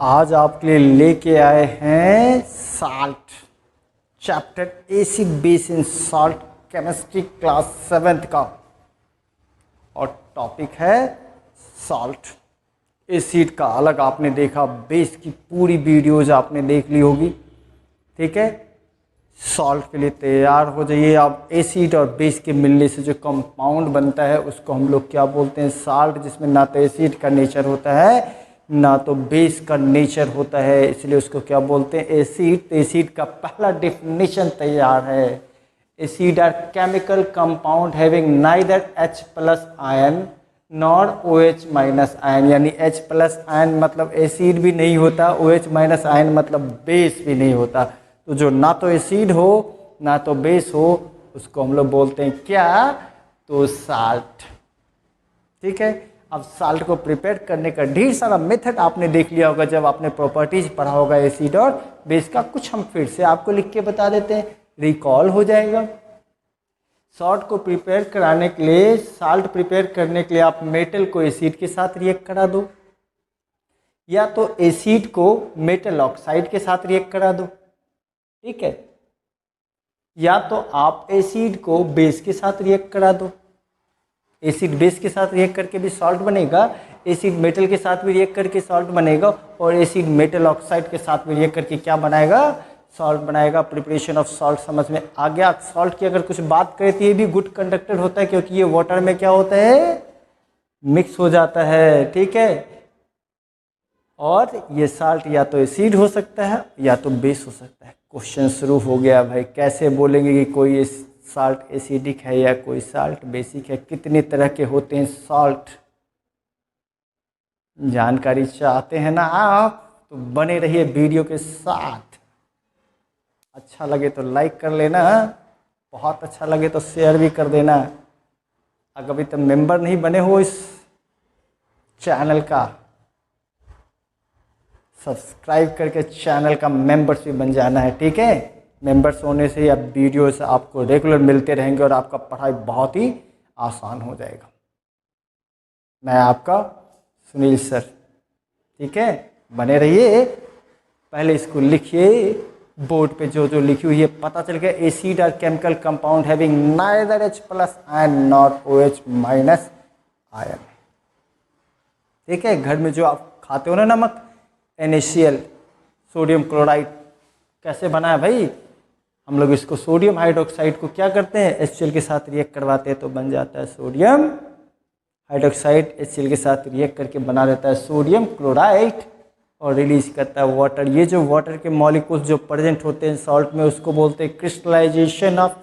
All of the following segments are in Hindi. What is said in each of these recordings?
आज आपके लिए लेके आए हैं salt chapter acid base in salt chemistry class 7th का और टॉपिक है साल्ट। एसिड का अलग आपने देखा, बेस की पूरी वीडियोज आपने देख ली होगी। ठीक है, सॉल्ट के लिए तैयार हो जाइए आप। एसिड और बेस के मिलने से जो कंपाउंड बनता है उसको हम लोग क्या बोलते हैं? साल्ट, जिसमें ना तो एसिड का नेचर होता है ना तो बेस का नेचर होता है, इसलिए उसको क्या बोलते हैं? एसिड। तो एसिड का पहला डेफिनेशन तैयार है। Acid are chemical compound having neither H plus ion nor OH minus ion, यानी H प्लस आयन मतलब एसिड भी नहीं होता, OH माइनस आयन मतलब बेस भी नहीं होता। तो जो ना तो एसिड हो ना तो बेस हो उसको हम लोग बोलते हैं क्या? तो साल्ट। ठीक है, अब साल्ट को प्रिपेयर करने का ढेर सारा मेथड आपने देख लिया होगा जब आपने प्रॉपर्टीज पढ़ा होगा एसिड और बेस का। कुछ हम फिर से आपको लिख के बता देते हैं, रिकॉल हो जाएगा। सॉल्ट को प्रिपेयर कराने के लिए, साल्ट प्रिपेयर करने के लिए आप मेटल को एसिड के साथ रिएक्ट करा दो, या तो एसिड को मेटल ऑक्साइड के साथ रिएक्ट करा दो। ठीक है, या तो आप एसिड को बेस के साथ रिएक्ट करा दो। एसिड बेस के साथ रिएक्ट करके भी सॉल्ट बनेगा, एसिड मेटल के साथ भी रिएक्ट करके सॉल्ट बनेगा, और एसिड मेटल ऑक्साइड के साथ भी रिएक्ट करके क्या बनाएगा? सॉल्ट बनाएगा। प्रिपरेशन ऑफ सॉल्ट समझ में आ गया। सॉल्ट की अगर कुछ बात करें तो ये भी गुड कंडक्टर होता है, क्योंकि ये वाटर में क्या होता है? मिक्स हो जाता है। ठीक है, और ये साल्ट या तो एसिड हो सकता है या तो बेस हो सकता है। क्वेश्चन शुरू हो गया भाई, कैसे बोलेंगे कि कोई साल्ट एसिडिक है या कोई साल्ट बेसिक है? कितने तरह के होते हैं साल्ट? जानकारी चाहते हैं ना आप? तो बने रहिए वीडियो के साथ। अच्छा लगे तो लाइक कर लेना, बहुत अच्छा लगे तो शेयर भी कर देना। अगर अभी तक मेंबर नहीं बने हो इस चैनल का, सब्सक्राइब करके चैनल का मेंबर्स भी बन जाना है। ठीक है, मेंबर्स होने से या वीडियोस आपको रेगुलर मिलते रहेंगे और आपका पढ़ाई बहुत ही आसान हो जाएगा। मैं आपका सुनील सर। ठीक है, बने रहिए। पहले इसको लिखिए बोर्ड पे, जो जो लिखी हुई है पता चल गया। Acid are chemical compound having neither H plus ion nor OH minus ion. ठीक है, घर में जो आप खाते हो ना नमक, NaCl, सोडियम क्लोराइड, कैसे बना है भाई? हम लोग इसको सोडियम हाइड्रोक्साइड को क्या करते हैं? HCl के साथ रिएक्ट करवाते हैं तो बन जाता है सोडियम हाइड्रोक्साइड। HCl के साथ रिएक्ट करके बना देता है सोडियम क्लोराइड और रिलीज करता है वाटर। ये जो वाटर के मॉलिक्यूल्स जो प्रेजेंट होते हैं सॉल्ट में उसको बोलते हैं crystallization of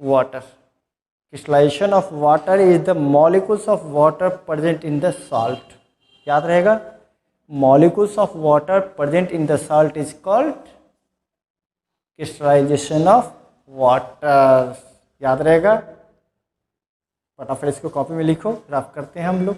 water. Crystallization of water is the molecules of water present in the salt. याद रहेगा, molecules of water present in the salt is called crystallization of water। याद रहेगा, फटाफट इसको कॉपी में लिखो, रफ करते हैं हम लोग।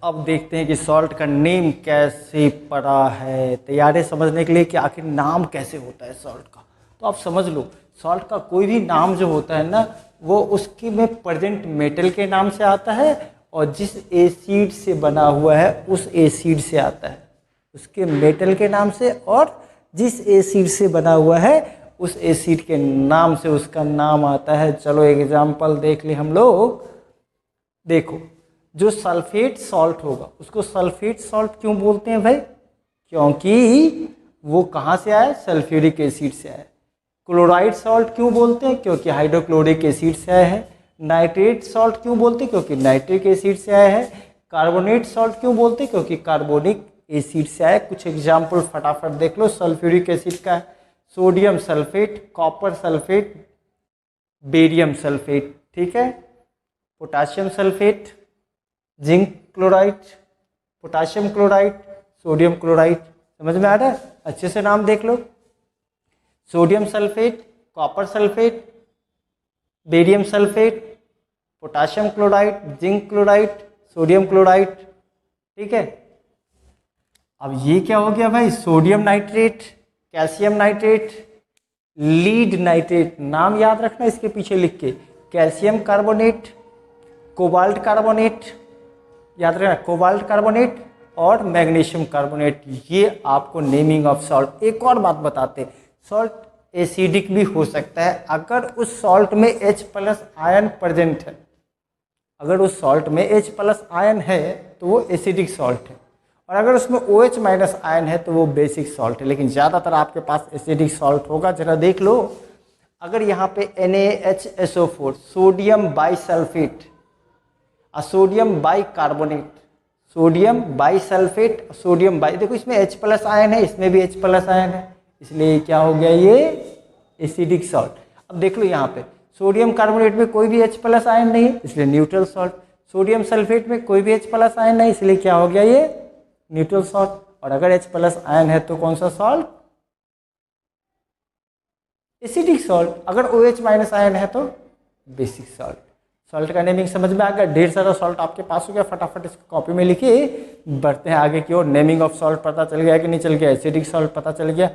अब देखते हैं कि सॉल्ट का नेम कैसे पड़ा है। तैयार है समझने के लिए कि आखिर नाम कैसे होता है सॉल्ट का? तो आप समझ लो, सॉल्ट का कोई भी नाम जो होता है ना, वो उसके में प्रेजेंट मेटल के नाम से आता है और जिस एसिड से बना हुआ है उस एसिड से आता है, उसके मेटल के नाम से, और जिस एसिड से बना हुआ है उस एसिड के नाम से उसका नाम आता है। चलो एग्जांपल देख ले हम लोग। देखो, जो सल्फेट सॉल्ट होगा उसको सल्फेट सॉल्ट क्यों बोलते हैं भाई? क्योंकि वो कहाँ से आया? सल्फ्यूरिक एसिड से आया। क्लोराइड सॉल्ट क्यों बोलते हैं? क्योंकि हाइड्रोक्लोरिक एसिड से आया है। नाइट्रेट सॉल्ट क्यों बोलते हैं? क्योंकि नाइट्रिक एसिड से आया है। कार्बोनेट सॉल्ट क्यों बोलते हैं? क्योंकि कार्बोनिक एसिड से आया। कुछ एग्जाम्पल फटाफट देख लो सल्फ्यूरिक एसिड का। Sodium sulphate, copper sulphate, barium sulphate. ठीक है, potassium sulphate, zinc chloride, potassium chloride, sodium chloride. समझ में आ रहा है? अच्छे से नाम देख लो। Sodium sulphate, copper sulphate, barium sulphate, potassium chloride, zinc chloride, sodium chloride. ठीक है, अब ये क्या हो गया भाई? Sodium nitrate, calcium nitrate, lead nitrate. नाम याद रखना इसके पीछे लिख के। कैल्शियम कार्बोनेट, कोबाल्ट कार्बोनेट, याद रखना कोबाल्ट कार्बोनेट और मैग्नीशियम कार्बोनेट, ये आपको नेमिंग ऑफ सॉल्ट। एक और बात बताते हैं, सॉल्ट एसिडिक भी हो सकता है अगर उस सॉल्ट में H+ आयन प्रेजेंट है। अगर उस सॉल्ट में H+ आयन है तो वो एसिडिक सॉल्ट है, और अगर उसमें OH- आयन है तो वो बेसिक सॉल्ट है। लेकिन ज़्यादातर आपके पास एसिडिक सॉल्ट होगा। जरा देख लो, अगर यहाँ पे NaHSO4 सोडियम बाइसल्फेट और sodium bicarbonate, sodium bisulphate, sodium by, देखो इसमें H+ आयन है, इसमें भी H+ आयन है, इसलिए क्या हो गया ये एसिडिक सॉल्ट। अब देख लो यहाँ पे सोडियम कार्बोनेट में कोई भी H+ आयन नहीं है, इसलिए न्यूट्रल सॉल्ट। सोडियम सल्फेट में कोई भी H+ आयन नहीं, इसलिए क्या हो गया ये न्यूट्रल सॉल्ट। और अगर H+ आयन है तो कौन सा सॉल्ट, एसिडिक सॉल्ट। अगर OH- आयन है तो बेसिक सॉल्ट। सॉल्ट का नेमिंग समझ में आ गया। ढेर सारा सॉल्ट आपके पास हो गया, फटाफट इसको कॉपी में लिखिए, बढ़ते हैं आगे की ओर। नेमिंग ऑफ सॉल्ट पता चल गया कि नहीं चल गया, एसिडिक सॉल्ट पता चल गया।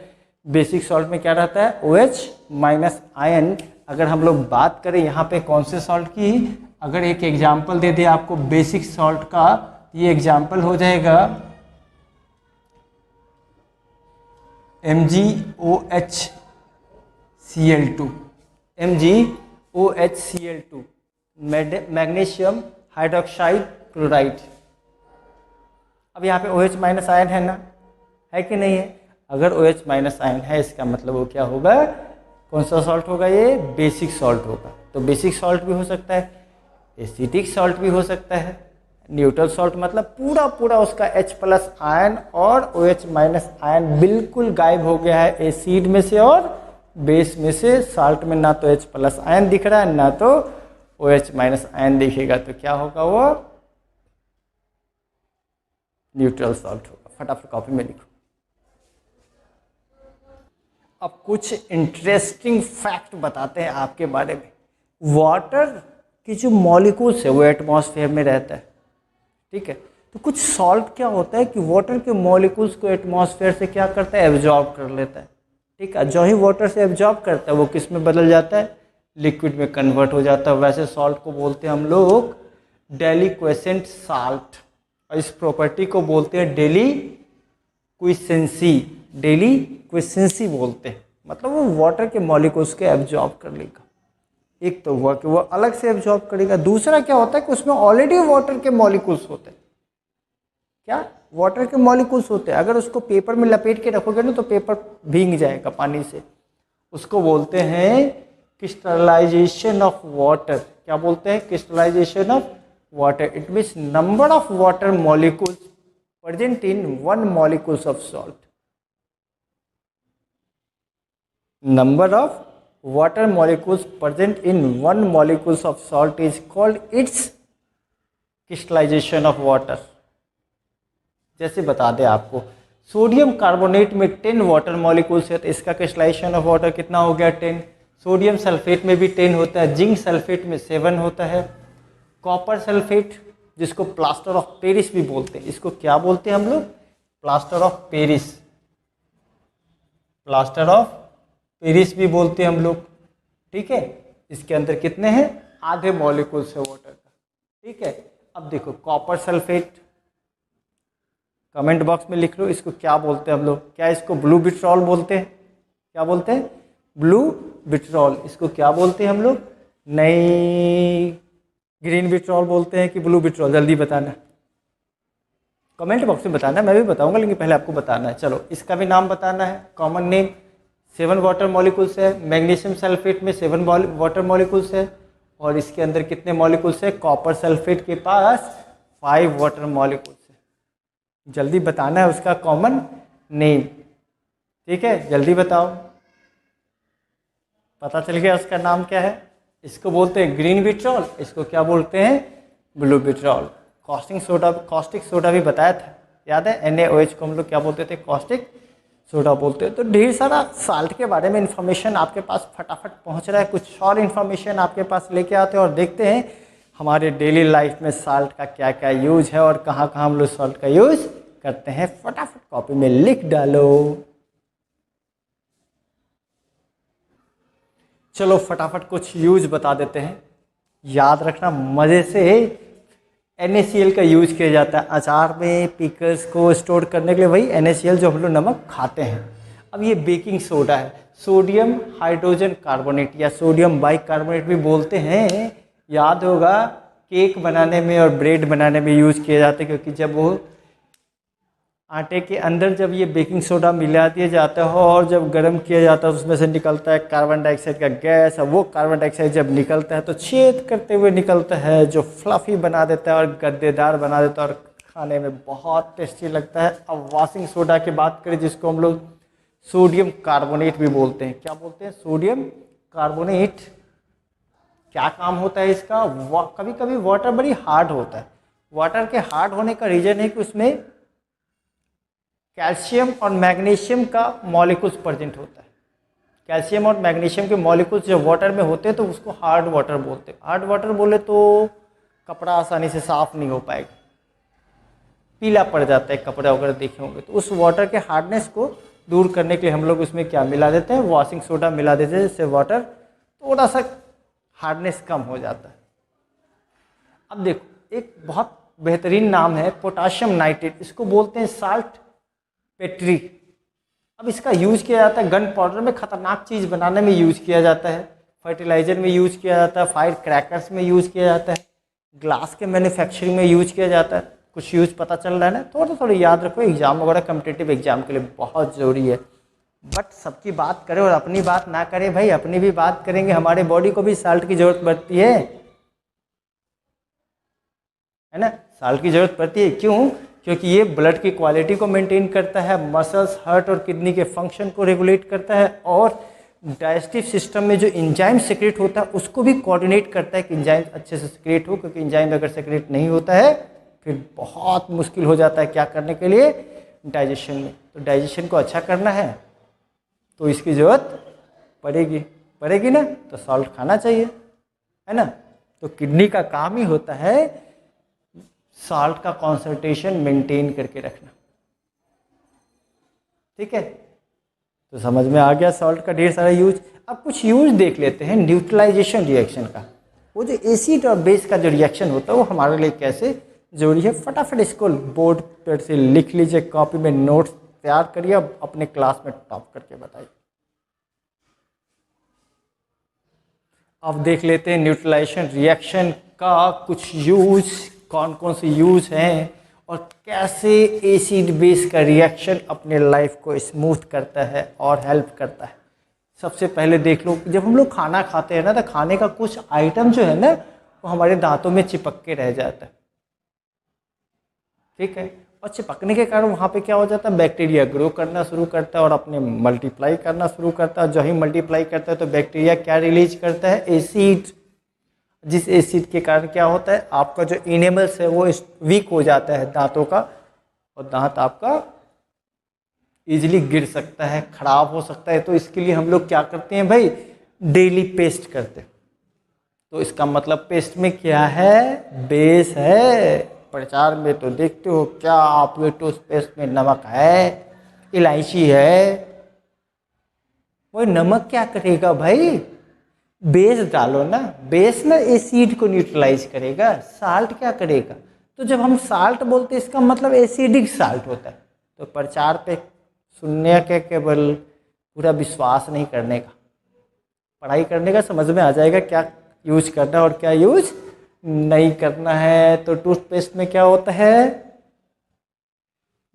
बेसिक सॉल्ट में क्या रहता है, OH- आयन। अगर हम लोग बात करें यहाँ पे कौन से सॉल्ट की, अगर एक एग्जाम्पल दे दे आपको बेसिक सॉल्ट का, ये एग्जाम्पल हो जाएगा MgOHCl2, MgOHCl2, magnesium hydroxide chloride. अब यहाँ पे OH- आयन है ना, है कि नहीं है। अगर OH- आयन है इसका मतलब वो क्या होगा, कौन सा सॉल्ट होगा, ये बेसिक सॉल्ट होगा। तो बेसिक सॉल्ट भी हो सकता है, एसिडिक सॉल्ट भी हो सकता है, न्यूट्रल सॉल्ट मतलब पूरा पूरा उसका H+ आयन और OH- आयन बिल्कुल गायब हो गया है एसिड में से और बेस में से। सॉल्ट में ना तो H+ आयन दिख रहा है ना तो OH- आयन दिखेगा, तो क्या होगा वो न्यूट्रल सॉल्ट होगा। फटाफट कॉपी में लिखो। अब कुछ इंटरेस्टिंग फैक्ट बताते हैं आपके बारे में। वाटर की जो मॉलिक्यूल्स है वो एटमॉस्फेयर में रहता है, ठीक है। तो कुछ सॉल्ट क्या होता है कि वाटर के मॉलिक्यूल्स को एटमॉस्फेयर से क्या करता है, एब्जॉर्ब कर लेता है, ठीक है। जो ही वाटर से एब्जॉर्ब करता है वो किस में बदल जाता है, लिक्विड में कन्वर्ट हो जाता है। वैसे सॉल्ट को बोलते हैं हम लोग डेलिक्वेसेंट साल्ट, और इस प्रॉपर्टी को बोलते हैं डेलिक्विसेंसी, डेलिक्विसेंसी बोलते हैं। मतलब वो वाटर के मॉलिक्यूल्स के एब्जॉर्ब कर लेगा। एक तो हुआ कि वो अलग से एब्जॉर्ब करेगा, दूसरा क्या होता है कि उसमें ऑलरेडी वाटर के मॉलिक्यूल्स होते हैं। क्या वाटर के मॉलिक्यूल्स होते हैं, अगर उसको पेपर में लपेट के रखोगे ना तो पेपर भीग जाएगा पानी से। उसको बोलते हैं क्रिस्टलाइजेशन ऑफ वाटर। क्या बोलते हैं, crystallization of water. It means number of water molecules present in one molecules of salt. Number of water molecules present in one molecules of salt is called its crystallization of water। जैसे बता दें आपको, सोडियम कार्बोनेट में 10 वाटर मॉलिक्यूल्स है तो इसका क्रिस्टलाइजेशन ऑफ वाटर कितना हो गया, 10। सोडियम सल्फेट में भी 10 होता है, जिंक सल्फेट में 7 होता है। कॉपर सल्फेट जिसको प्लास्टर ऑफ पेरिस भी बोलते हैं, इसको क्या बोलते हैं हम लोग, plaster of Paris, plaster of Paris भी बोलते हैं हम लोग, ठीक है। इसके अंदर कितने हैं, आधे मॉलिक्यूल्स है वाटर का, ठीक है। अब देखो कॉपर सल्फेट, कमेंट बॉक्स में लिख लो इसको क्या बोलते हैं हम लोग। क्या इसको ब्लू विट्रॉल बोलते हैं, क्या बोलते हैं, ब्लू विट्रॉल। इसको क्या बोलते हैं हम लोग, नहीं ग्रीन विट्रॉल बोलते हैं कि ब्लू विट्रॉल, जल्दी बताना, कमेंट बॉक्स में बताना, मैं भी बताऊंगा लेकिन पहले आपको बताना है। चलो इसका भी नाम बताना है, कॉमन नेम। 7 वाटर मॉलिक्यूल्स है, मैग्नीशियम सल्फेट में 7 वाटर मॉलिक्यूल्स है, और इसके अंदर कितने मॉलिक्यूल्स है, कॉपर सल्फेट के पास 5 वाटर मॉलिक्यूल्स है। जल्दी बताना है उसका कॉमन नेम, ठीक है, जल्दी बताओ। पता चल गया उसका नाम क्या है, इसको बोलते हैं ग्रीन विट्रॉल, इसको क्या बोलते हैं, ब्लू विट्रॉल। कॉस्टिक सोडा भी बताया था, याद है, NaOH को हम लोग क्या बोलते थे, कॉस्टिक सोडा बोलते हैं। तो ढेर सारा साल्ट के बारे में इंफॉर्मेशन आपके पास फटाफट पहुंच रहा है। कुछ और इन्फॉर्मेशन आपके पास लेके आते हैं और देखते हैं हमारे डेली लाइफ में साल्ट का क्या क्या यूज है और कहाँ कहाँ हम लोग साल्ट का यूज करते हैं। फटाफट कॉपी में लिख डालो। चलो फटाफट कुछ यूज बता देते हैं, याद रखना, मज़े से NaCl का यूज किया जाता है अचार में, पिकल्स को स्टोर करने के लिए, वही NaCl जो हम लोग नमक खाते हैं। अब ये बेकिंग सोडा है, सोडियम हाइड्रोजन कार्बोनेट या सोडियम बाइकार्बोनेट भी बोलते हैं। याद होगा केक बनाने में और ब्रेड बनाने में यूज किया जाता है, क्योंकि जब वो आटे के अंदर जब ये बेकिंग सोडा मिला दिया जाता है और जब गर्म किया जाता है उसमें से निकलता है कार्बन डाइऑक्साइड का गैस, और वो कार्बन डाइऑक्साइड जब निकलता है तो छेद करते हुए निकलता है, जो फ्लफी बना देता है और गद्देदार बना देता है और खाने में बहुत टेस्टी लगता है। अब वॉशिंग सोडा की बात करें, जिसको हम लोग सोडियम कार्बोनेट भी बोलते हैं। क्या बोलते हैं? Sodium carbonate. क्या काम होता है इसका? कभी कभी वाटर बड़ी हार्ड होता है। वाटर के हार्ड होने का रीजन है कि उसमें कैल्शियम और मैग्नीशियम का मॉलिक्यूल्स प्रेजेंट होता है। कैल्शियम और मैग्नीशियम के मॉलिक्यूल्स जब वाटर में होते हैं तो उसको हार्ड वाटर बोलते हैं। हार्ड वाटर बोले तो कपड़ा आसानी से साफ नहीं हो पाएगा, पीला पड़ जाता है कपड़ा वगैरह देखे होंगे। तो उस वाटर के हार्डनेस को दूर करने के लिए हम लोग उसमें क्या मिला देते हैं? वॉशिंग सोडा मिला देते हैं, जिससे वाटर थोड़ा सा हार्डनेस कम हो जाता है। अब देखो एक बहुत बेहतरीन नाम है पोटाशियम नाइट्रेट, इसको बोलते हैं साल्ट पेट्री। अब इसका यूज किया जाता है गन पाउडर में, खतरनाक चीज़ बनाने में यूज किया जाता है, फर्टिलाइजर में यूज किया जाता है, फायर क्रैकर्स में यूज किया जाता है, ग्लास के मैन्युफैक्चरिंग में यूज किया जाता है। कुछ यूज पता चल रहा है ना? थोड़ा याद रखो, एग्जाम वगैरह कम्पिटेटिव एग्जाम के लिए बहुत ज़रूरी है। बट सबकी बात करें और अपनी बात ना करें भाई, अपनी भी बात करेंगे, हमारे बॉडी को भी साल्ट की जरूरत पड़ती है ना? साल्ट की जरूरत पड़ती है। क्यों? क्योंकि ये ब्लड की क्वालिटी को मेंटेन करता है, मसल्स, हार्ट और किडनी के फंक्शन को रेगुलेट करता है, और डाइजेस्टिव सिस्टम में जो इंजाइम सिक्रेट होता है उसको भी कोऑर्डिनेट करता है कि इंजाइम अच्छे से सिक्रेट हो। क्योंकि इंजाइम अगर सिक्रेट नहीं होता है फिर बहुत मुश्किल हो जाता है क्या करने के लिए? डाइजेशन में। तो डाइजेशन को अच्छा करना है तो इसकी ज़रूरत पड़ेगी ना, तो सॉल्ट खाना चाहिए, है ना? तो किडनी का काम ही होता है सॉल्ट का कॉन्सेंट्रेशन मेंटेन करके रखना। ठीक है, तो समझ में आ गया सॉल्ट का ढेर सारा यूज। अब कुछ यूज देख लेते हैं न्यूट्रलाइजेशन रिएक्शन का। वो जो एसिड और बेस का जो रिएक्शन होता है वो हमारे लिए कैसे जरूरी है, फटाफट इसको बोर्ड पर से लिख लीजिए, कॉपी में नोट्स तैयार करिए, अपने क्लास में टॉप करके बताइए। अब देख लेते हैं न्यूट्रलाइजेशन रिएक्शन का कुछ यूज, कौन कौन से यूज हैं और कैसे एसिड बेस का रिएक्शन अपने लाइफ को स्मूथ करता है और हेल्प करता है। सबसे पहले देख लो, जब हम लोग खाना खाते हैं ना तो खाने का कुछ आइटम जो है ना वो हमारे दांतों में चिपक के रह जाता है। ठीक है, और चिपकने के कारण वहाँ पे क्या हो जाता है? बैक्टीरिया ग्रो करना शुरू करता है और अपने मल्टीप्लाई करना शुरू करता है। जो ही मल्टीप्लाई करता है तो बैक्टीरिया क्या रिलीज करता है? एसिड। जिस एसिड के कारण क्या होता है? आपका जो इनेमल्स है वो वीक हो जाता है दांतों का, और दांत आपका इजीली गिर सकता है, खराब हो सकता है। तो इसके लिए हम लोग क्या करते हैं भाई? डेली पेस्ट करते हैं। तो इसका मतलब पेस्ट में क्या है? बेस है। प्रचार में तो देखते हो क्या आपके टूथपेस्ट में नमक है, इलायची है। वो नमक क्या करेगा भाई? बेस डालो ना, बेस ना एसिड को न्यूट्रलाइज करेगा। साल्ट क्या करेगा? तो जब हम साल्ट बोलते हैं इसका मतलब एसिडिक साल्ट होता है। तो प्रचार पे सुनने के केवल पूरा विश्वास नहीं करने का, पढ़ाई करने का, समझ में आ जाएगा क्या यूज करना है और क्या यूज नहीं करना है। तो टूथपेस्ट में क्या होता है?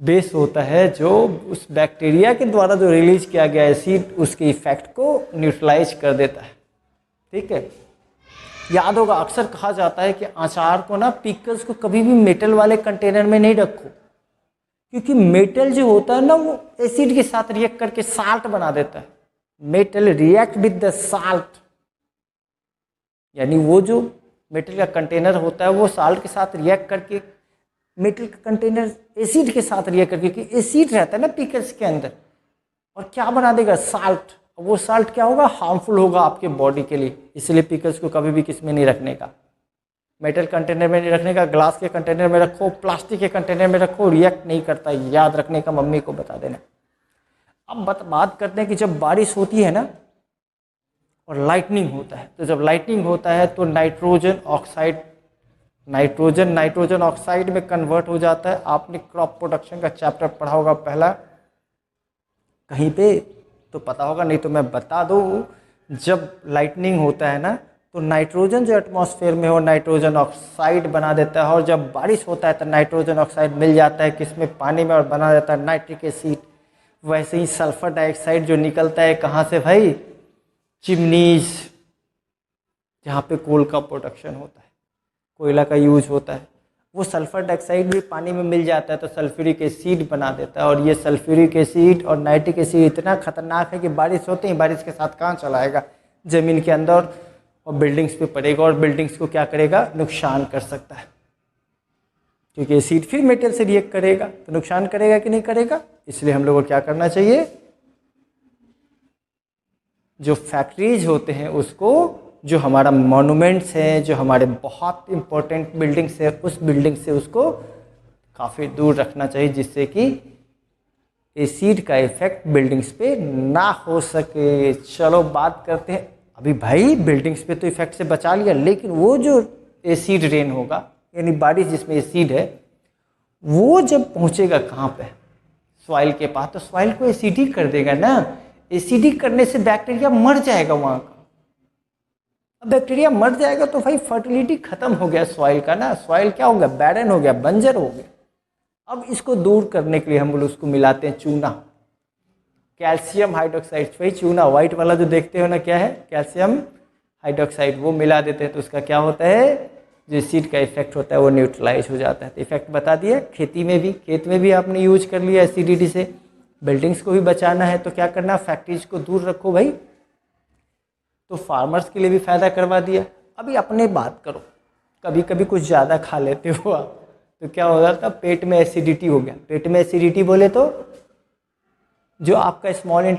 बेस होता है जो उस बैक्टीरिया के द्वारा जो रिलीज किया गया एसिड उसके इफेक्ट को न्यूट्रलाइज कर देता है। ठीक है, याद होगा अक्सर कहा जाता है कि अचार को ना, पिकल्स को कभी भी मेटल वाले कंटेनर में नहीं रखो, क्योंकि मेटल जो होता है ना वो एसिड के साथ रिएक्ट करके साल्ट बना देता है। Metal react with the salt, यानी वो जो मेटल का कंटेनर होता है वो साल्ट के साथ रिएक्ट करके, मेटल का कंटेनर एसिड के साथ रिएक्ट करके, क्योंकि एसिड रहता है ना पिकल्स के अंदर, और क्या बना देगा? साल्ट। वो साल्ट क्या होगा? हार्मफुल होगा आपके बॉडी के लिए। इसलिए पिकल्स को कभी भी किस में नहीं रखने का? मेटल कंटेनर में नहीं रखने का। ग्लास के कंटेनर में रखो, प्लास्टिक के कंटेनर में रखो, रिएक्ट नहीं करता। याद रखने का, मम्मी को बता देना। अब बात करते हैं कि जब बारिश होती है ना और लाइटनिंग होता है, तो जब लाइटनिंग होता है तो नाइट्रोजन ऑक्साइड नाइट्रोजन ऑक्साइड में कन्वर्ट हो जाता है। आपने क्रॉप प्रोडक्शन का चैप्टर पढ़ा होगा पहला कहीं पे, तो पता होगा, नहीं तो मैं बता दूँ। जब लाइटनिंग होता है ना, तो नाइट्रोजन जो एटमॉस्फेयर में हो नाइट्रोजन ऑक्साइड बना देता है, और जब बारिश होता है तो नाइट्रोजन ऑक्साइड मिल जाता है किसमें, पानी में, और बना देता है नाइट्रिक एसिड। वैसे ही सल्फर डाइऑक्साइड जो निकलता है कहाँ से भाई, चिमनीज, जहाँ पे कोल का प्रोडक्शन होता है, कोयला का यूज होता है, वो सल्फर डाइऑक्साइड भी पानी में मिल जाता है तो सल्फ्यूरिक एसिड बना देता है। और ये सल्फ्यूरिक एसिड और नाइट्रिक एसिड इतना खतरनाक है कि बारिश होते ही बारिश के साथ कहाँ चला आएगा, ज़मीन के अंदर, और बिल्डिंग्स पे पड़ेगा, और बिल्डिंग्स को क्या करेगा, नुकसान कर सकता है, क्योंकि एसिड फिर मेटल से रिएक्ट करेगा तो नुकसान करेगा कि नहीं करेगा। इसलिए हम लोगों को क्या करना चाहिए, जो फैक्ट्रीज होते हैं उसको, जो हमारा मॉन्यूमेंट्स हैं, जो हमारे बहुत इंपॉर्टेंट बिल्डिंग्स है, उस बिल्डिंग से उसको काफ़ी दूर रखना चाहिए, जिससे कि एसिड का इफेक्ट बिल्डिंग्स पे ना हो सके। चलो बात करते हैं अभी भाई, बिल्डिंग्स पे तो इफेक्ट से बचा लिया, लेकिन वो जो एसिड रेन होगा, यानी बारिश जिसमें एसिड है, वो जब पहुंचेगा कहाँ पे, सॉइल के पास, तो सॉइल को एसिडिक कर देगा ना। एसिडिक करने से बैक्टीरिया मर जाएगा वहाँ का। अब बैक्टीरिया मर जाएगा तो भाई फर्टिलिटी खत्म हो गया सॉइल का ना, सॉइल क्या हो गया, बैरन हो गया, बंजर हो गया। अब इसको दूर करने के लिए हम लोग उसको मिलाते हैं चूना, कैल्शियम हाइड्रोक्साइड, वही चूना व्हाइट वाला जो देखते हो ना, क्या है, कैल्शियम हाइड्रोक्साइड, वो मिला देते हैं तो उसका क्या होता है, जो एसिड का इफेक्ट होता है वो न्यूट्रलाइज हो जाता है। तो इफेक्ट बता दिया। खेती में भी, खेत में भी आपने यूज कर लिया एसिडिटी से। बिल्डिंग्स को भी बचाना है तो क्या करना, फैक्ट्रीज को दूर रखो भाई, तो फार्मर्स के लिए भी फ़ायदा करवा दिया। अभी अपने बात करो, कभी कभी कुछ ज़्यादा खा लेते हो आप, तो क्या हो जाता, पेट में एसिडिटी हो गया। पेट में एसिडिटी बोले तो जो आपका स्मॉल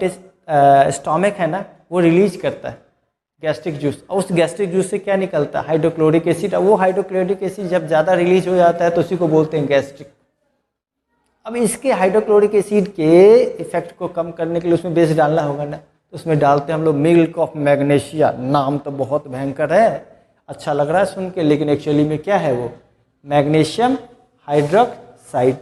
स्टोमक है ना, वो रिलीज करता है गैस्ट्रिक जूस, और उस गैस्ट्रिक जूस से क्या निकलता है, हाइड्रोक्लोरिक एसिड। और वो हाइड्रोक्लोरिक एसिड जब ज़्यादा रिलीज हो जाता है तो उसी को बोलते हैं गैस्ट्रिक। अब इसके हाइड्रोक्लोरिक एसिड के इफेक्ट को कम करने के लिए उसमें बेस डालना होगा ना, तो उसमें डालते हैं हम लोग मिल्क ऑफ मैग्नीशिया। नाम तो बहुत भयंकर है, अच्छा लग रहा है सुन के, लेकिन एक्चुअली में क्या है वो, मैग्नीशियम हाइड्रोक्साइड,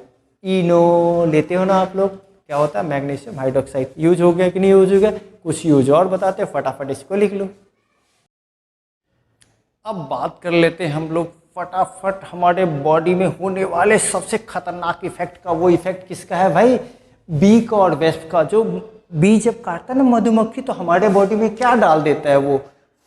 इनो लेते हो ना आप लोग, क्या होता है, मैग्नीशियम हाइड्रोक्साइड। यूज हो गया कि नहीं यूज हो गया, कुछ यूज और बताते हैं, फटाफट इसको लिख लो। अब बात कर लेते हैं हम लोग फटाफट हमारे बॉडी में होने वाले सबसे खतरनाक इफेक्ट का। वो इफेक्ट किसका है भाई, बी का और वेस्प का। जो बी जब काटता है ना मधुमक्खी, तो हमारे बॉडी में क्या डाल देता है, वो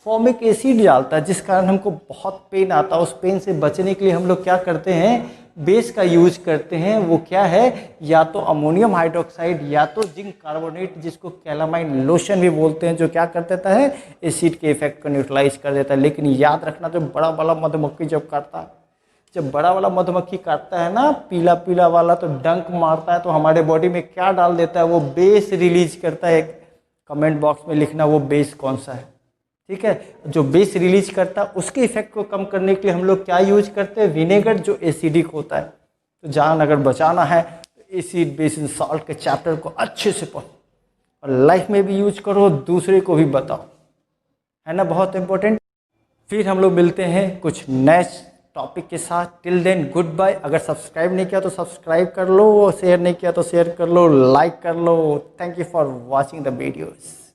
फॉर्मिक एसिड डालता है, जिस कारण हमको बहुत पेन आता है। उस पेन से बचने के लिए हम लोग क्या करते हैं, बेस का यूज करते हैं। वो क्या है, या तो अमोनियम हाइड्रोक्साइड या तो जिंक कार्बोनेट, जिसको कैलामाइन लोशन भी बोलते हैं, जो क्या कर देता है, एसिड के इफेक्ट को न्यूट्रलाइज कर देता है। लेकिन याद रखना, जो बड़ा वाला मधुमक्खी जब काटता है, जब बड़ा वाला मधुमक्खी काटता है ना, पीला पीला वाला, तो डंक मारता है, तो हमारे बॉडी में क्या डाल देता है, वो बेस रिलीज करता है। कमेंट बॉक्स में लिखना वो बेस कौन सा है, ठीक है। जो बेस रिलीज करता है उसके इफेक्ट को कम करने के लिए हम लोग क्या यूज करते हैं, विनेगर, जो एसिडिक होता है। तो जान अगर बचाना है तो एसिड बेस इन सॉल्ट के चैप्टर को अच्छे से पढ़ो, और लाइफ में भी यूज करो, दूसरे को भी बताओ, है ना, बहुत इंपॉर्टेंट। फिर हम लोग मिलते हैं कुछ नेक्स्ट टॉपिक के साथ। Till then goodbye. अगर सब्सक्राइब नहीं किया तो सब्सक्राइब कर लो, शेयर नहीं किया तो शेयर कर लो, लाइक कर लो। Thank you for watching the videos.